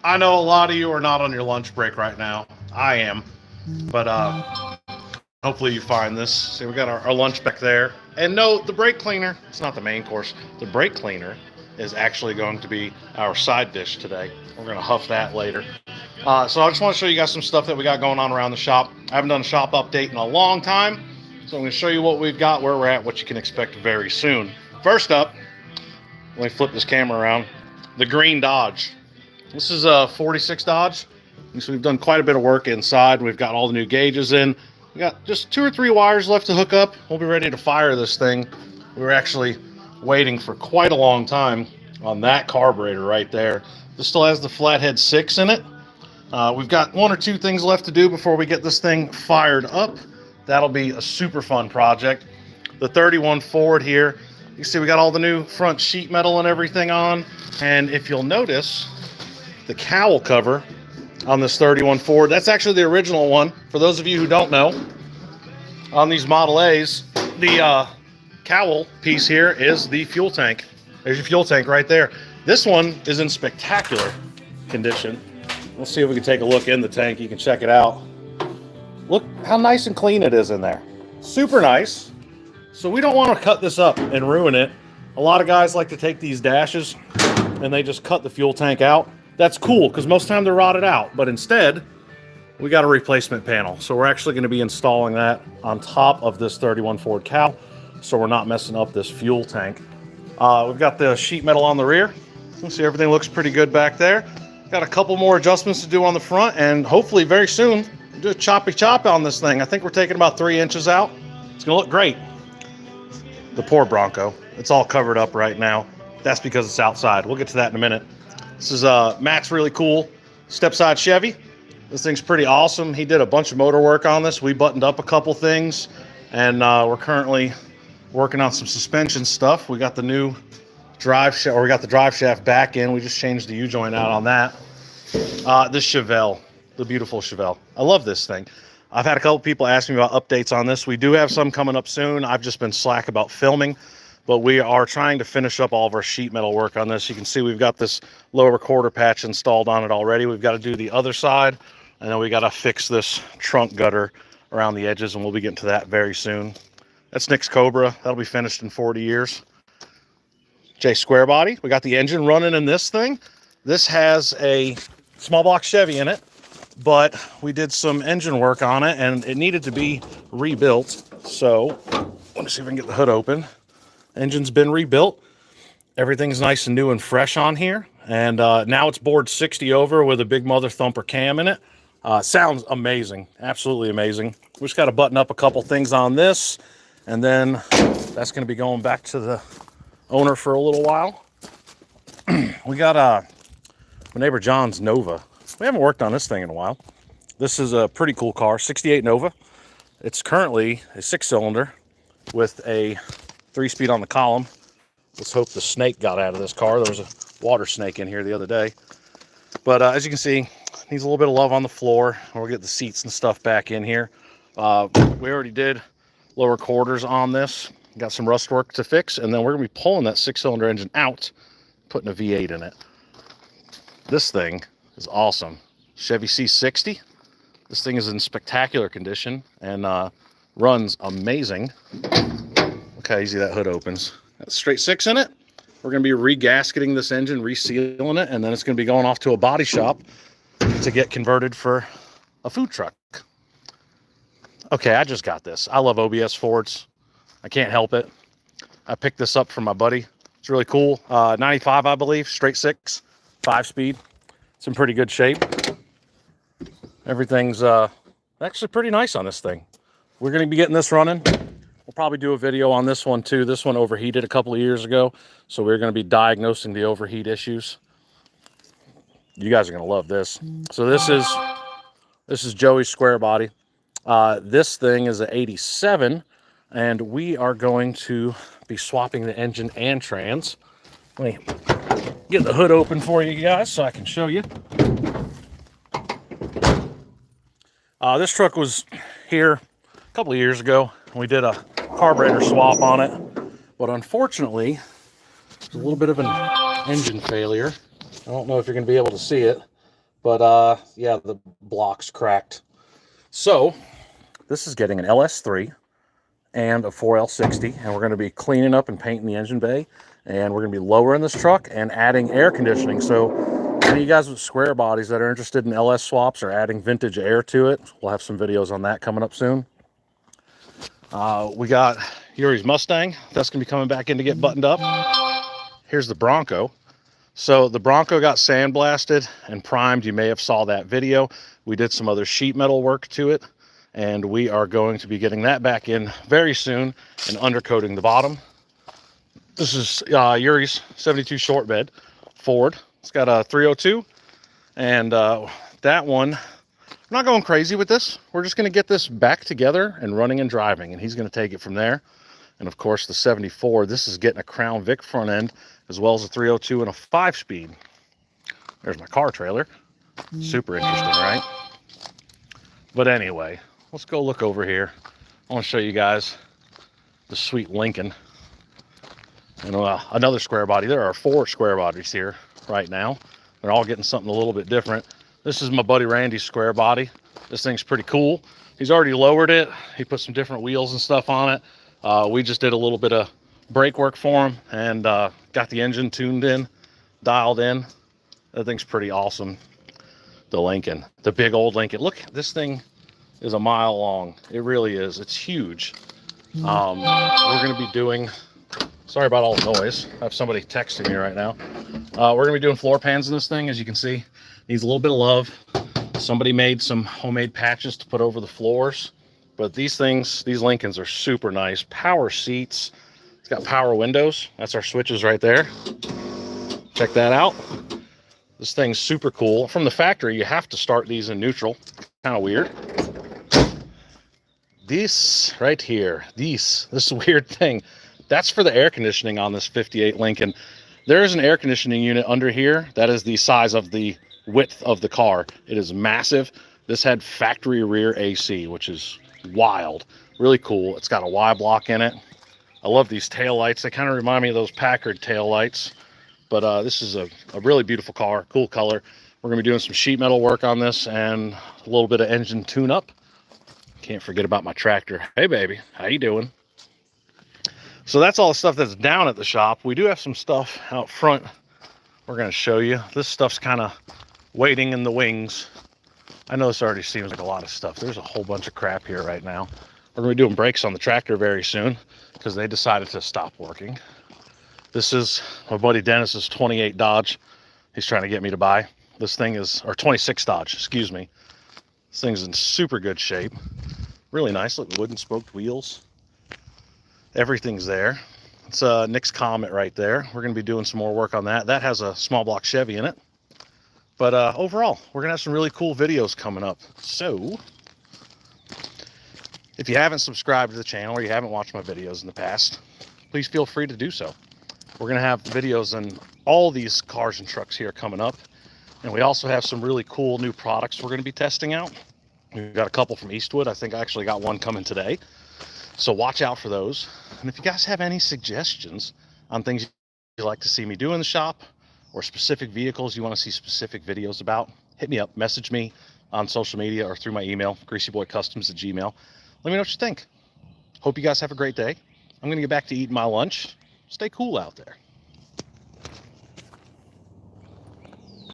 I know a lot of you are not on your lunch break right now. I am. But hopefully you find this. See, we got our lunch back there. And no, the brake cleaner, it's not the main course. The brake cleaner is actually going to be our side dish today. We're going to huff that later. So I just want to show you guys some stuff that we got going on around the shop. I haven't done a shop update in a long time. So I'm going to show you what we've got, where we're at, what you can expect very soon. First up, let me flip this camera around. The green Dodge. This is a 46 Dodge. So we've done quite a bit of work inside. We've got all the new gauges in. We got just 2 or 3 wires left to hook up. We'll be ready to fire this thing. We were actually waiting for quite a long time on that carburetor right there. This still has the Flathead 6 in it. We've got 1 or 2 things left to do before we get this thing fired up. That'll be a super fun project. The 31 Ford here, you can see we got all the new front sheet metal and everything on. And if you'll notice, the cowl cover on this 31 Ford, that's actually the original one. For those of you who don't know, on these Model A's, the cowl piece here is the fuel tank. There's your fuel tank right there. This one is in spectacular condition. Let's see if we can take a look in the tank. You can check it out. Look how nice and clean it is in there. Super nice. So we don't want to cut this up and ruin it. A lot of guys like to take these dashes and they just cut the fuel tank out. That's cool because most of the time they're rotted out. But instead, we got a replacement panel. So we're actually going to be installing that on top of this 31 Ford cowl, so we're not messing up this fuel tank. We've got the sheet metal on the rear. You see everything looks pretty good back there. Got a couple more adjustments to do on the front, and hopefully very soon do a choppy chop on this thing. I think we're taking about 3 inches out. It's gonna look great. The poor Bronco. It's all covered up right now. That's because it's outside. We'll get to that in a minute. This is Matt's really cool stepside Chevy. This thing's pretty awesome. He did a bunch of motor work on this. We buttoned up a couple things, and we're currently working on some suspension stuff. We got the new drive shaft, or we got the drive shaft back in. We just changed the U-joint out on that. This Chevelle, the beautiful Chevelle. I love this thing. I've had a couple people ask me about updates on this. We do have some coming up soon. I've just been slack about filming, but we are trying to finish up all of our sheet metal work on this. You can see we've got this lower quarter patch installed on it already. We've got to do the other side, and then we got to fix this trunk gutter around the edges, and we'll be getting to that very soon. That's Nick's Cobra. That'll be finished in 40 years. J square body. We got the engine running in this thing. This has a small block Chevy in it, but we did some engine work on it and it needed to be rebuilt. So let me see if I can get the hood open. Engine's been rebuilt. Everything's nice and new and fresh on here. And now it's bored 60 over with a big mother thumper cam in it. Sounds amazing. Absolutely amazing. We just got to button up a couple things on this, and then that's going to be going back to the owner for a little while. We got my neighbor John's Nova. We haven't worked on this thing in a while. This is a pretty cool car, 68 Nova. It's currently a 6-cylinder with a 3-speed on the column. Let's hope the snake got out of this car. There was a water snake in here the other day. But as you can see, needs a little bit of love on the floor. We'll get the seats and stuff back in here. We already did lower quarters on this. Got some rust work to fix, and then we're going to be pulling that 6-cylinder engine out, putting a V8 in it. This thing is awesome. Chevy C60. This thing is in spectacular condition and runs amazing. Look how easy that hood opens. Got straight 6 in it. We're going to be regasketing this engine, resealing it, and then it's going to be going off to a body shop to get converted for a food truck. Okay, I just got this. I love OBS Fords. I can't help it. I picked this up from my buddy. It's really cool. 95, I believe, straight 6, 5-speed. It's in pretty good shape. Everything's actually pretty nice on this thing. We're going to be getting this running. We'll probably do a video on this one too. This one overheated a couple of years ago, so we're going to be diagnosing the overheat issues. You guys are going to love this. So this is Joey's square body. This thing is an 87. And we are going to be swapping the engine and trans. Let me get the hood open for you guys so I can show you. This truck was here a couple of years ago. We did a carburetor swap on it. But unfortunately, there's a little bit of an engine failure. I don't know if you're going to be able to see it. But yeah, the block's cracked. So this is getting an LS3 and a 4L60, and we're going to be cleaning up and painting the engine bay, and we're going to be lowering this truck and adding air conditioning. So any of you guys with square bodies that are interested in LS swaps or adding vintage air to it, we'll have some videos on that coming up soon. We got Yuri's Mustang. That's going to be coming back in to get buttoned up. Here's the Bronco. So the Bronco got sandblasted and primed. You may have saw that video. We did some other sheet metal work to it, and we are going to be getting that back in very soon and undercoating the bottom. This is Yuri's 72 short bed Ford. It's got a 302, and that one, I'm not going crazy with this. We're just going to get this back together and running and driving, and he's going to take it from there. And of course the 74, this is getting a Crown Vic front end, as well as a 302 and a 5-speed. There's my car trailer. Super interesting, right? But anyway, let's go look over here. I want to show you guys the sweet Lincoln. And another square body. There are 4 square bodies here right now. They're all getting something a little bit different. This is my buddy Randy's square body. This thing's pretty cool. He's already lowered it. He put some different wheels and stuff on it. We just did a little bit of brake work for him and got the engine tuned in, dialed in. That thing's pretty awesome. The Lincoln, the big old Lincoln. Look, this thing is a mile long. It really is. It's huge. We're going to be doing, sorry about all the noise. I have somebody texting me right now. We're going to be doing floor pans in this thing. As you can see, needs a little bit of love. Somebody made some homemade patches to put over the floors. But these things, these Lincolns are super nice. Power seats. It's got power windows. That's our switches right there. Check that out. This thing's super cool. From the factory, you have to start these in neutral. Kind of weird. This right here, this weird thing, that's for the air conditioning on this 58 Lincoln. There is an air conditioning unit under here that is the size of the width of the car. It is massive. This had factory rear AC, which is wild. Really cool. It's got a Y block in it. I love these tail lights. They kind of remind me of those Packard tail lights. But this is a really beautiful car, cool color. We're going to be doing some sheet metal work on this and a little bit of engine tune-up. Can't forget about my tractor. Hey, baby, how you doing? So that's all the stuff that's down at the shop. We do have some stuff out front we're going to show you. This stuff's kind of waiting in the wings. I know this already seems like a lot of stuff. There's a whole bunch of crap here right now. We're going to be doing brakes on the tractor very soon because they decided to stop working. This is my buddy Dennis's 28 Dodge. He's trying to get me to buy. This thing is, or 26 Dodge, excuse me. This thing's in super good shape. Really nice, look, wooden spoked wheels. Everything's there. It's Nick's Comet right there. We're going to be doing some more work on that. That has a small block Chevy in it. But overall, we're going to have some really cool videos coming up. So, if you haven't subscribed to the channel or you haven't watched my videos in the past, please feel free to do so. We're going to have videos on all these cars and trucks here coming up. And we also have some really cool new products we're going to be testing out. We've got a couple from Eastwood. I think I actually got one coming today. So watch out for those. And if you guys have any suggestions on things you'd like to see me do in the shop or specific vehicles you want to see specific videos about, hit me up, message me on social media or through my email, greasyboykustoms@gmail.com. Let me know what you think. Hope you guys have a great day. I'm going to get back to eating my lunch. Stay cool out there.